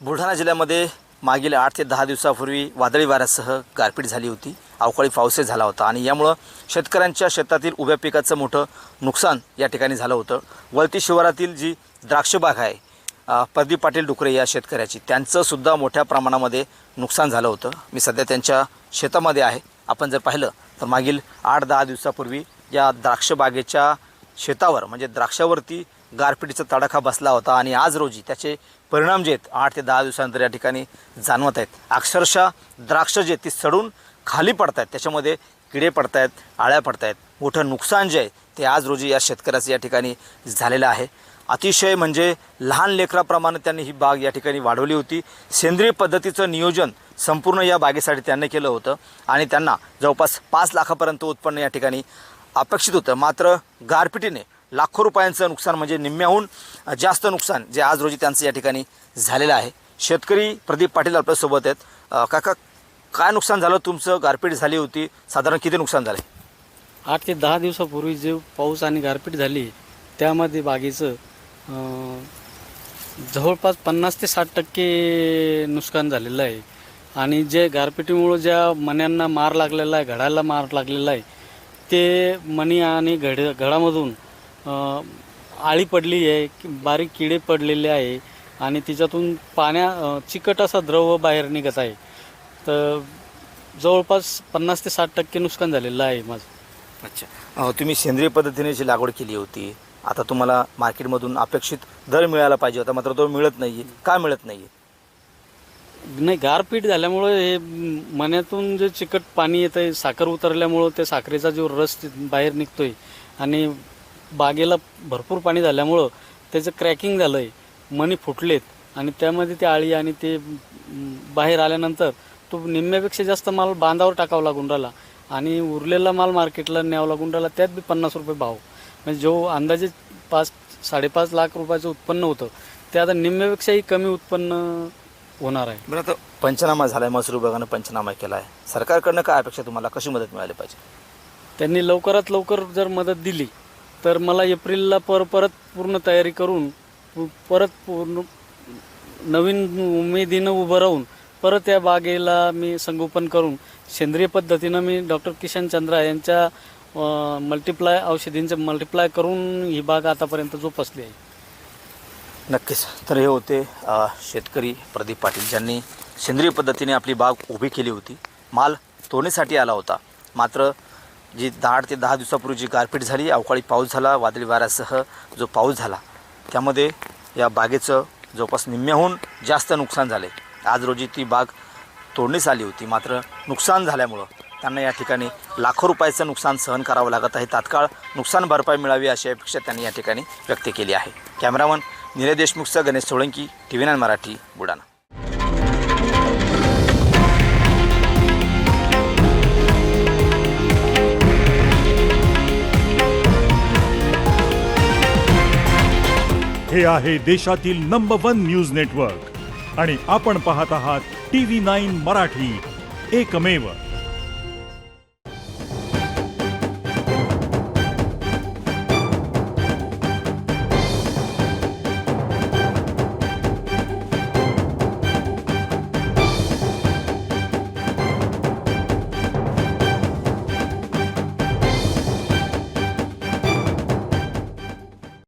बुलढाणा जिल्ह्यामध्ये मागील 8 ते 10 दिवसापूर्वी वादळी वाऱ्यासह गारपीट झाली होती. अवकाळी पाऊसही झाला होता आणि यामुळं शेतकऱ्यांच्या शेतातील उभ्या पिकाचं मोठं नुकसान या ठिकाणी झालं होतं. वळती शिवारातील जी द्राक्ष बाग आहे प्रदीप पाटील डुकरे या शेतकऱ्याची, त्यांचंसुद्धा मोठ्या प्रमाणामध्ये नुकसान झालं होतं. मी सध्या त्यांच्या शेतामध्ये आहे. आपण जर पाहिलं तर मागील 8-10 दिवसापूर्वी या द्राक्ष बागेच्या शेतावर म्हणजे द्राक्षावरती गारपिटीचा तडाखा बसला होता आणि आज रोजी त्याचे परिणाम जे आहेत 8 ते 10 दिवसानंतर या ठिकाणी जाणवत आहेत. अक्षरशः द्राक्ष जे ती सडून खाली पडत आहेत, त्याच्यामध्ये किडे पडत आहेत, आळ्या पडत आहेत. मोठं नुकसान जे आहे ते आज रोजी या शेतकऱ्याचं या ठिकाणी झालेलं आहे. अतिशय म्हणजे लहान लेकराप्रमाणे त्यांनी ही बाग या ठिकाणी वाढवली होती. सेंद्रिय पद्धतीचं नियोजन संपूर्ण या बागेसाठी त्यांनी केलं होतं आणि त्यांना जवळपास 5 लाखापर्यंत उत्पन्न या ठिकाणी अपेक्षित होतं. मात्र गारपिटीने लाखो रुपयांचं नुकसान म्हणजे निम्म्याहून जास्त नुकसान जे आज रोजी त्यांचं या ठिकाणी झालेलं आहे. शेतकरी प्रदीप पाटील आपल्यासोबत आहेत. काका, काय नुकसान झालं तुमचं? गारपीट झाली होती, साधारण किती नुकसान झालं? 8 ते 10 दिवसापूर्वी जे पाऊस आणि गारपीट झाली त्यामध्ये बागेचं जवळपास 50 ते 60% नुकसान झालेलं आहे. आणि जे गारपिटीमुळं ज्या मण्यांना मार लागलेला आहे, घडाला मार लागलेला आहे, ते मणी आणि घडामधून आळी पडली आहे, बारीक किडे पडलेले आहे आणि तिच्यातून चिकट असा द्रव बाहेर निघत आहे. तर जवळपास 50 ते 60% नुकसान झालेलं आहे माझं. अच्छा, तुम्ही सेंद्रिय पद्धतीने जी लागवड केली होती, आता तुम्हाला मार्केटमधून अपेक्षित दर मिळायला पाहिजे होता, मात्र तो मिळत नाही आहे. का मिळत नाही आहे? नाही, गारपीट झाल्यामुळं हे मण्यातून जे चिकट पाणी येतं आहे, साखर उतरल्यामुळं त्या साखरेचा जो रस बाहेर निघतो आहे आणि बागेला भरपूर पाणी झाल्यामुळं त्याचं क्रॅकिंग झालं आहे, मणी फुटलेत आणि त्यामध्ये ते आळी आणि ते बाहेर आल्यानंतर तो निम्म्यापेक्षा जास्त माल बांधावर टाकावा लागून राहिला आणि उरलेला माल मार्केटला न्यावा लागून राहिला. त्यात बी 50 रुपये भाव, म्हणजे जो अंदाजे 5-5.5 लाख रुपयाचं उत्पन्न होतं ते आता निम्म्यापेक्षाही कमी उत्पन्न होणार आहे. बरं, आता पंचनामा झाला आहे, महसूल विभागानं पंचनामा केला आहे. सरकारकडनं काय अपेक्षा, तुम्हाला कशी मदत मिळाली पाहिजे? त्यांनी लवकरात लवकर जर मदत दिली तर मला एप्रिलला परत पूर्ण तयारी करून पूर्ण नवीन उमेदीनं उभं राहून परत या बागेला मी संगोपन करून सेंद्रिय पद्धतीनं मी डॉक्टर किशन चंद्रा यांच्या औषधींचं मल्टिप्लाय करून ही बाग आतापर्यंत जोपासली आहे. नक्कीच. तर हे होते शेतकरी प्रदीप पाटील, ज्यांनी सेंद्रिय पद्धतीने आपली बाग उभी केली होती. माल तोडणीसाठी आला होता, मात्र जी 8 ते 10 दिवसापूर्वी जी गारपीट झाली, अवकाळी पाऊस झाला, वादळी वाऱ्यासह जो पाऊस झाला, त्यामध्ये या बागेचं जवळपास निम्म्याहून जास्त नुकसान झाले. आज रोजी ती बाग तोडणीस आली होती, मात्र नुकसान झाल्यामुळं त्यांना या ठिकाणी लाखो रुपयाचं नुकसान सहन करावं लागत आहे. तात्काळ नुकसान भरपाई मिळावी अशी अपेक्षा त्यांनी या ठिकाणी व्यक्त केली आहे. कॅमेरामन निलेश देशमुखचा गणेश सोळंकी, TV9 मराठी, बुलढाणा. हे आहे देशातील नंबर 1 न्यूज नेटवर्क आणि आपण पाहत आहात TV9 मराठी, एकमेव.